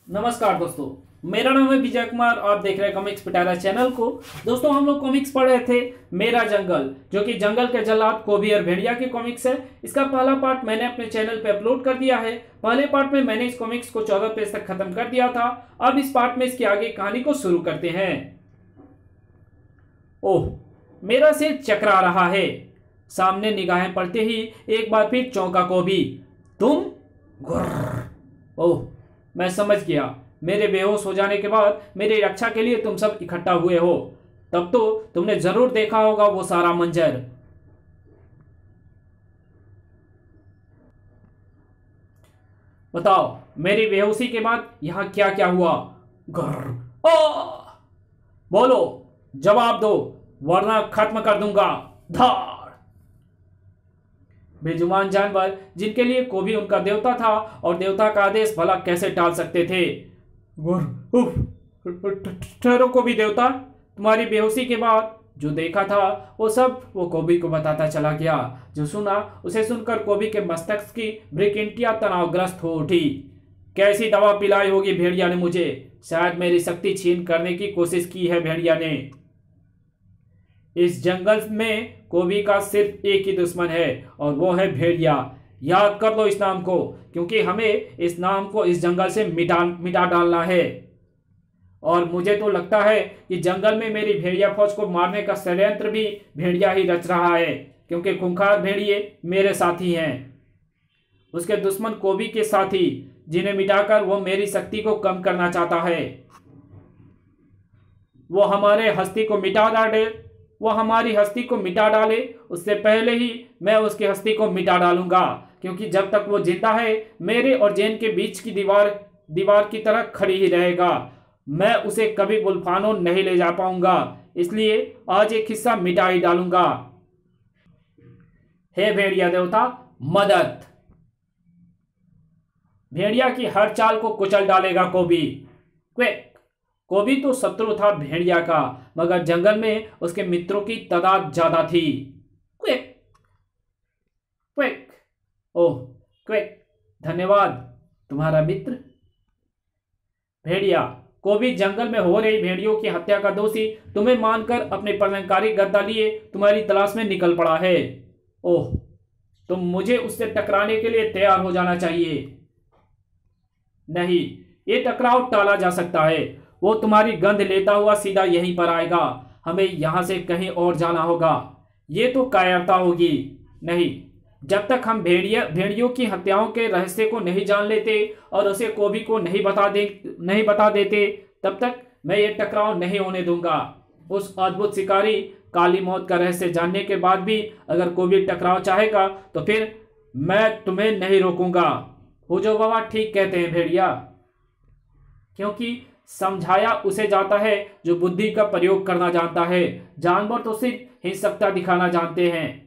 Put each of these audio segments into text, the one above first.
नमस्कार दोस्तों, मेरा नाम है विजय कुमार। आप देख रहे हैं कॉमिक्स पिटारा चैनल को। दोस्तों, हम लोग कॉमिक्स पढ़ रहे थे मेरा जंगल, जो कि जंगल के जल्लाद कोबी और भेड़िया की कॉमिक्स है। इसका पहला पार्ट मैंने अपने चैनल पे अपलोड कर दिया है। पहले पार्ट में मैंने इस कॉमिक्स को 14 पेज तक खत्म कर दिया था। अब इस पार्ट में इसकी आगे कहानी को शुरू करते हैं। ओह, मेरा सिर चकरा रहा है। सामने निगाहें पड़ते ही एक बार फिर चौंका कोबी। तुम? गुर्र। ओह, मैं समझ गया। मेरे बेहोश हो जाने के बाद मेरी रक्षा के लिए तुम सब इकट्ठा हुए हो। तब तो तुमने जरूर देखा होगा वो सारा मंजर। बताओ, मेरी बेहोशी के बाद यहां क्या क्या हुआ? गुर्र। बोलो, जवाब दो, वरना खत्म कर दूंगा। धार। बेजुबान जानवर, जिनके लिए कोबी उनका देवता था और देवता का आदेश भला कैसे टाल सकते थे। उफ, ठहरो कोबी देवता। तुम्हारी बेहोशी के बाद जो देखा था वो सब वो कोबी को बताता चला गया। जो सुना उसे सुनकर कोबी के मस्तक की ब्रिकिंटिया तनावग्रस्त हो उठी। कैसी दवा पिलाई होगी भेड़िया ने मुझे? शायद मेरी शक्ति छीन करने की कोशिश की है भेड़िया ने। इस जंगल में कोबी का सिर्फ एक ही दुश्मन है और वो है भेड़िया। याद कर लो इस नाम को, क्योंकि हमें इस नाम को इस जंगल से मिटा डालना है। और मुझे तो लगता है कि जंगल में मेरी भेड़िया फौज को मारने का षड्यंत्र भी भेड़िया ही रच रहा है, क्योंकि खूंखार भेड़िए मेरे साथी हैं। उसके दुश्मन कोबी के साथी, जिन्हें मिटाकर वो मेरी शक्ति को कम करना चाहता है। वो हमारी हस्ती को मिटा डाले उससे पहले ही मैं उसकी हस्ती को मिटा डालूंगा, क्योंकि जब तक वो जिंदा है मेरे और जैन के बीच की दीवार की तरह खड़ी ही रहेगा। मैं उसे कभी बुल्फानो नहीं ले जा पाऊंगा, इसलिए आज एक हिस्सा मिटा ही डालूंगा। हे भेड़िया देवता, मदद। भेड़िया की हर चाल को कुचल डालेगा कोबी। क्विक। कोबी तो शत्रु था भेड़िया का, मगर जंगल में उसके मित्रों की तादाद ज्यादा थी। Quick quick. ओह क्विक, धन्यवाद तुम्हारा मित्र। भेड़िया, कोबी जंगल में हो रही भेड़ियों की हत्या का दोषी तुम्हें मानकर अपने प्रलंकारी गद्दा लिए तुम्हारी तलाश में निकल पड़ा है। ओह, तुम मुझे उससे टकराने के लिए तैयार हो जाना चाहिए। नहीं, ये टकराव टाला जा सकता है। वो तुम्हारी गंध लेता हुआ सीधा यहीं पर आएगा। हमें यहां से कहीं और जाना होगा। ये तो कायरता होगी। नहीं, जब तक हम भेड़ियों की हत्याओं के रहस्य को नहीं जान लेते और उसे कोबी को नहीं बता देते, तब तक मैं ये टकराव नहीं होने दूंगा। उस अद्भुत शिकारी काली मौत का रहस्य जानने के बाद भी अगर कोबी टकराव चाहेगा तो फिर मैं तुम्हें नहीं रोकूंगा। हो जो बाबा ठीक कहते हैं भेड़िया, क्योंकि समझाया उसे जाता है जो बुद्धि का प्रयोग करना जानता है। जानवर तो सिर्फ हिंसकता दिखाना जानते हैं।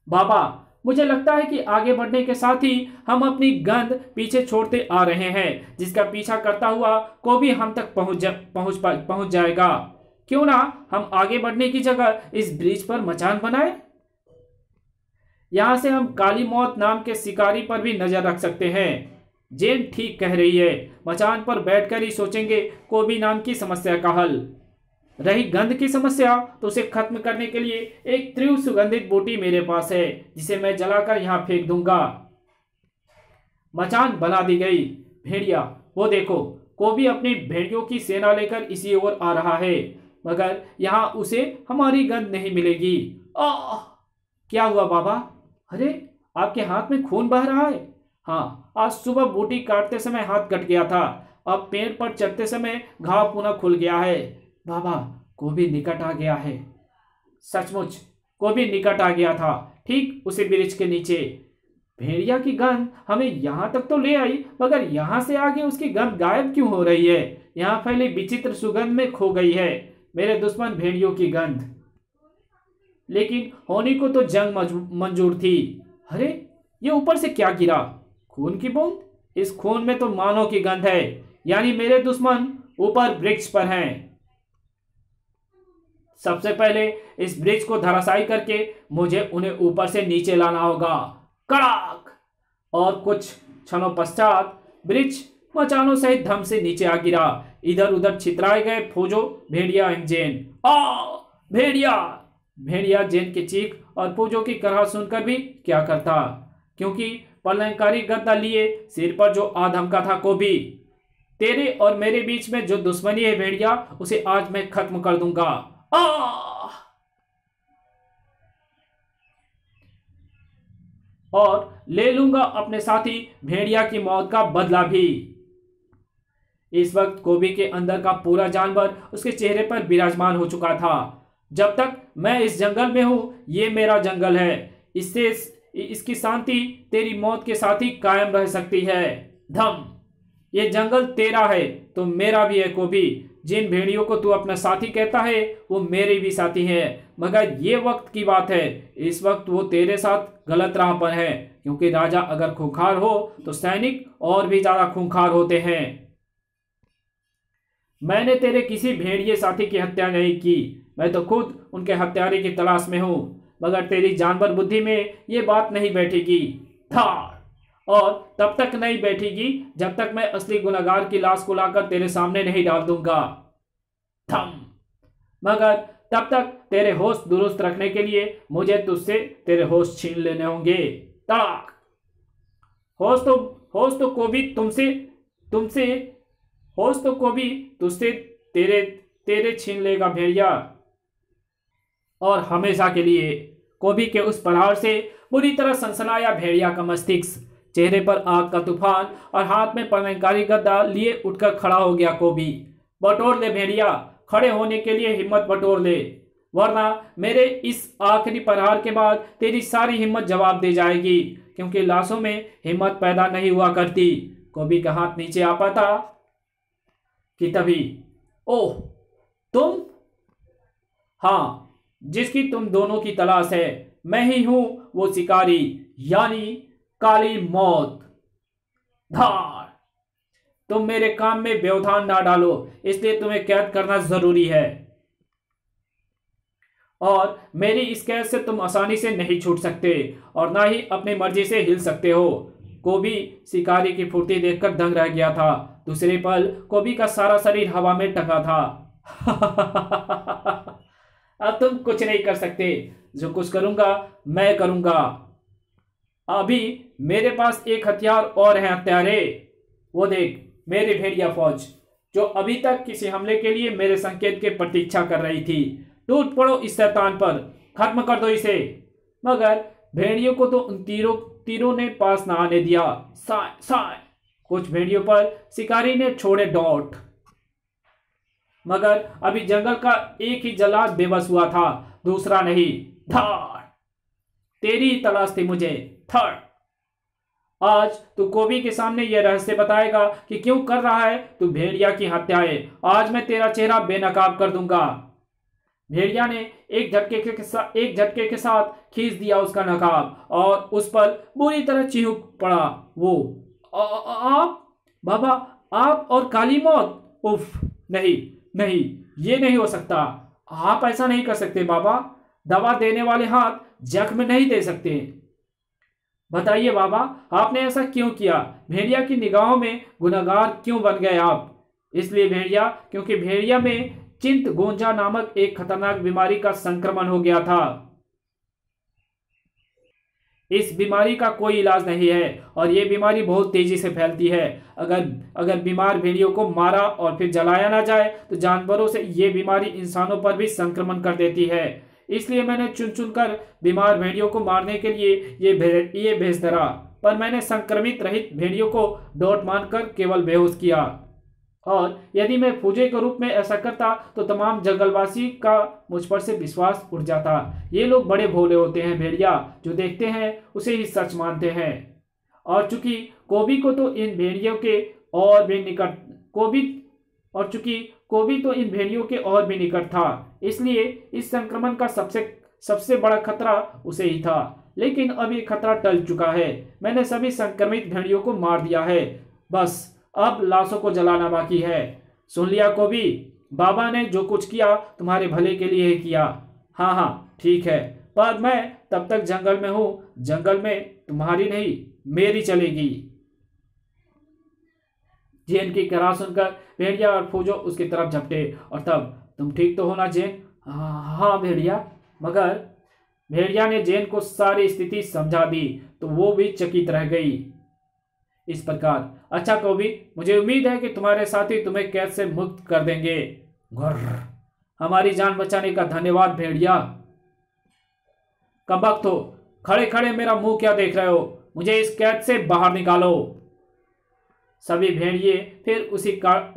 बाबा, मुझे लगता है कि आगे बढ़ने के साथ ही हम अपनी गंध पीछे छोड़ते आ रहे हैं, जिसका पीछा करता हुआ कोबी हम तक पहुंच जाएगा। क्यों ना हम आगे बढ़ने की जगह इस ब्रिज पर मचान बनाए? यहां से हम काली मौत नाम के शिकारी पर भी नजर रख सकते हैं। जेन ठीक कह रही है। मचान पर बैठकर ही सोचेंगे कोबी नाम की समस्या का हल। रही गंध की समस्या, तो उसे खत्म करने के लिए एक तीव्र सुगंधित बूटी मेरे पास है, जिसे मैं जलाकर यहां फेंक दूंगा। मचान बना दी गई। भेड़िया, वो देखो, कोबी अपनी भेड़ियों की सेना लेकर इसी ओर आ रहा है, मगर यहां उसे हमारी गंध नहीं मिलेगी। आह! क्या हुआ बाबा? अरे, आपके हाथ में खून बह रहा है। हाँ, आज सुबह बूटी काटते समय हाथ कट गया था। अब पेड़ पर चढ़ते समय घाव पुनः खुल गया है। बाबा, कोबी निकट आ गया है। सचमुच कोबी निकट आ गया था, ठीक उसी वृक्ष के नीचे। भेड़िया की गंध हमें यहाँ तक तो ले आई, मगर यहाँ से आगे उसकी गंध गायब क्यों हो रही है? यहाँ फैली विचित्र सुगंध में खो गई है मेरे दुश्मन भेड़ियों की गंध। लेकिन होनी को तो जंग मंजूर थी। अरे, ये ऊपर से क्या गिरा? खून की बूंद? इस खून में तो मानव की गंध है, यानी मेरे दुश्मन ऊपर वृक्ष पर हैं। सबसे पहले इस वृक्ष को धराशायी करके मुझे उन्हें ऊपर से नीचे लाना होगा। कड़ाक! और कुछ क्षणों पश्चात वृक्ष मचानों सहित धम से नीचे आ गिरा। इधर उधर छितराए गए फौजों, भेड़िया एंड जैन। भेड़िया! भेड़िया जैन की चीख और फौजों की कराह सुनकर भी क्या करता, क्योंकि प्रलयंकारी गदा लिए सिर पर जो आ धमका था कोबी। तेरे और मेरे बीच में जो दुश्मनी है भेड़िया, उसे आज मैं खत्म कर दूंगा। और ले लूंगा अपने साथी भेड़िया की मौत का बदला भी। इस वक्त कोबी के अंदर का पूरा जानवर उसके चेहरे पर विराजमान हो चुका था। जब तक मैं इस जंगल में हूं, ये मेरा जंगल है। इससे इसकी शांति तेरी मौत के साथ ही कायम रह सकती है। धम! ये जंगल तेरा है तो मेरा भी है कोबी। जिन भेड़ियों को तू अपना साथी कहता है वो मेरे भी साथी हैं, मगर ये वक्त की बात है। इस वक्त वो तेरे साथ गलत राह पर है, क्योंकि राजा अगर खूंखार हो तो सैनिक और भी ज्यादा खूंखार होते हैं। मैंने तेरे किसी भेड़िए साथी की हत्या नहीं की, मैं तो खुद उनके हत्यारे की तलाश में हूं, मगर तेरी जानवर बुद्धि में ये बात नहीं बैठेगी। धार! और तब तक नहीं बैठेगी जब तक मैं असली गुनहगार की लाश को लाकर तेरे सामने नहीं डाल दूंगा। थम! मगर तब तक तेरे होश दुरुस्त रखने के लिए मुझे तुझसे तेरे होश छीन लेने होंगे। तड़ाक! होश तो कोबी तुमसे होश तो कोबी तुझसे तेरे छीन लेगा भेड़िया, और हमेशा के लिए। कोबी के उस प्रहार से बुरी तरह सनसनाया भेड़िया का मस्तिष्क। चेहरे पर आग का तूफान और हाथ में प्रलयंकारी गदा लिए उठकर खड़ा हो गया कोबी। बटोर ले भेड़िया, खड़े होने के लिए हिम्मत बटोर ले, वरना मेरे इस आखिरी प्रहार के बाद तेरी सारी हिम्मत जवाब दे जाएगी, क्योंकि लाशों में हिम्मत पैदा नहीं हुआ करती। कोबी का हाथ नीचे आ पाता कि तभी, ओह तुम! हाँ, जिसकी तुम दोनों की तलाश है, मैं ही हूं वो शिकारी, यानी काली मौत। धार! तुम मेरे काम में व्यवधान ना डालो, इसलिए तुम्हें कैद करना जरूरी है, और मेरी इस कैद से तुम आसानी से नहीं छूट सकते और ना ही अपनी मर्जी से हिल सकते हो। कोबी शिकारी की फुर्ती देखकर दंग रह गया था। दूसरे पल कोबी का सारा शरीर हवा में टंगा था। अब तुम कुछ नहीं कर सकते, जो कुछ करूंगा मैं करूंगा। अभी मेरे पास एक हथियार और है हत्यारे, वो देख मेरी भेड़िया फौज, जो अभी तक किसी हमले के लिए मेरे संकेत की प्रतीक्षा कर रही थी। टूट पड़ो इस शैतान पर, खत्म कर दो इसे। मगर भेड़ियों को तो उन तीरों ने पास न आने दिया। साय साय! कुछ भेड़ियों पर शिकारी ने छोड़े डॉट, मगर अभी जंगल का एक ही जल्लाद बेबस हुआ था, दूसरा नहीं। धार! तेरी तलाश थी मुझे। थर्ड! आज तू कोबी के सामने यह रहस्य बताएगा कि क्यों कर रहा है तू भेड़िया की हत्याएं। आज मैं तेरा चेहरा बेनकाब कर दूंगा। भेड़िया ने एक झटके के साथ खींच दिया उसका नकाब और उस पर बुरी तरह चिहुक पड़ा। वो आप बाबा, आप और काली मौत! उफ! नहीं नहीं, ये नहीं हो सकता। आप ऐसा नहीं कर सकते बाबा। दवा देने वाले हाथ जख्म नहीं दे सकते। बताइए बाबा, आपने ऐसा क्यों किया? भेड़िया की निगाहों में गुनहगार क्यों बन गए आप? इसलिए भेड़िया, क्योंकि भेड़िया में चिंत गोंजा नामक एक खतरनाक बीमारी का संक्रमण हो गया था। इस बीमारी का कोई इलाज नहीं है और यह बीमारी बहुत तेजी से फैलती है। अगर बीमार भेड़ियों को मारा और फिर जलाया ना जाए तो जानवरों से यह बीमारी इंसानों पर भी संक्रमण कर देती है। इसलिए मैंने चुन चुन कर बीमार भेड़ियों को मारने के लिए ये भेज धरा, पर मैंने संक्रमित रहित भेड़ियों को डॉट मारकर केवल बेहोश किया। और यदि मैं फौजी के रूप में ऐसा करता तो तमाम जंगलवासी का मुझ पर से विश्वास उठ जाता। ये लोग बड़े भोले होते हैं भेड़िया, जो देखते हैं उसे ही सच मानते हैं। और चूंकि कोबी को तो इन भेड़ियों के और भी निकट कोबी तो इन भेड़ियों के और भी निकट था, इसलिए इस संक्रमण का सबसे बड़ा खतरा उसे ही था। लेकिन अब ये खतरा टल चुका है। मैंने सभी संक्रमित भेड़ियों को मार दिया है, बस अब लाशों को जलाना बाकी है। सुन लिया कोबी, बाबा ने जो कुछ किया तुम्हारे भले के लिए ही किया। हाँ हाँ ठीक है, पर मैं तब तक जंगल में हूँ। जंगल में तुम्हारी नहीं मेरी चलेगी। जेन की करार सुनकर भेड़िया और फूजो उसकी तरफ झपटे। और तब, तुम ठीक तो हो ना जेन? हाँ भेड़िया। मगर भेड़िया ने जेन को सारी स्थिति समझा दी तो वो भी चकित रह गई। इस प्रकार, अच्छा कोबी, मुझे उम्मीद है कि तुम्हारे साथी तुम्हें कैद से मुक्त कर देंगे। गुर्र, हमारी जान बचाने का धन्यवाद भेड़िया। कबक तो खड़े खड़े मेरा मुंह क्या देख रहे हो? मुझे इस कैद से बाहर निकालो। सभी भेड़िए फिर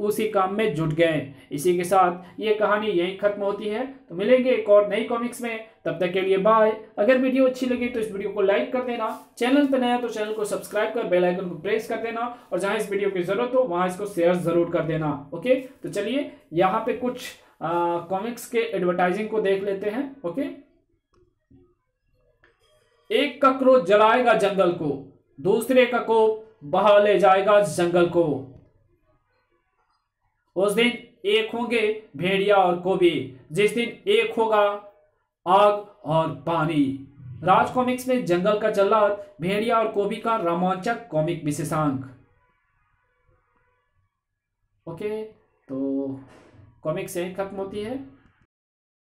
उसी काम में जुट गए। इसी के साथ ये कहानी यहीं खत्म होती है। तो मिलेंगे एक और नई कॉमिक्स में, तब तक के लिए बाय। अगर वीडियो अच्छी लगी तो इस वीडियो को लाइक कर देना, चैनल पर नया तो चैनल को सब्सक्राइब कर बेल आइकन को प्रेस कर देना, और जहां इस वीडियो की जरूरत हो वहां इसको शेयर जरूर कर देना। ओके, तो चलिए यहाँ पे कुछ कॉमिक्स के एडवर्टाइजिंग को देख लेते हैं। ओके, एक ककरोच जलाएगा जंगल को, दूसरे का कोप बहा ले जाएगा जंगल को। उस दिन एक होंगे भेड़िया और कोबी, जिस दिन एक होगा आग और पानी। राज कॉमिक्स में जंगल का जल्लाद भेड़िया और कोबी का रोमांचक कॉमिक विशेषांक। ओके, तो कॉमिक्स यहीं खत्म होती है।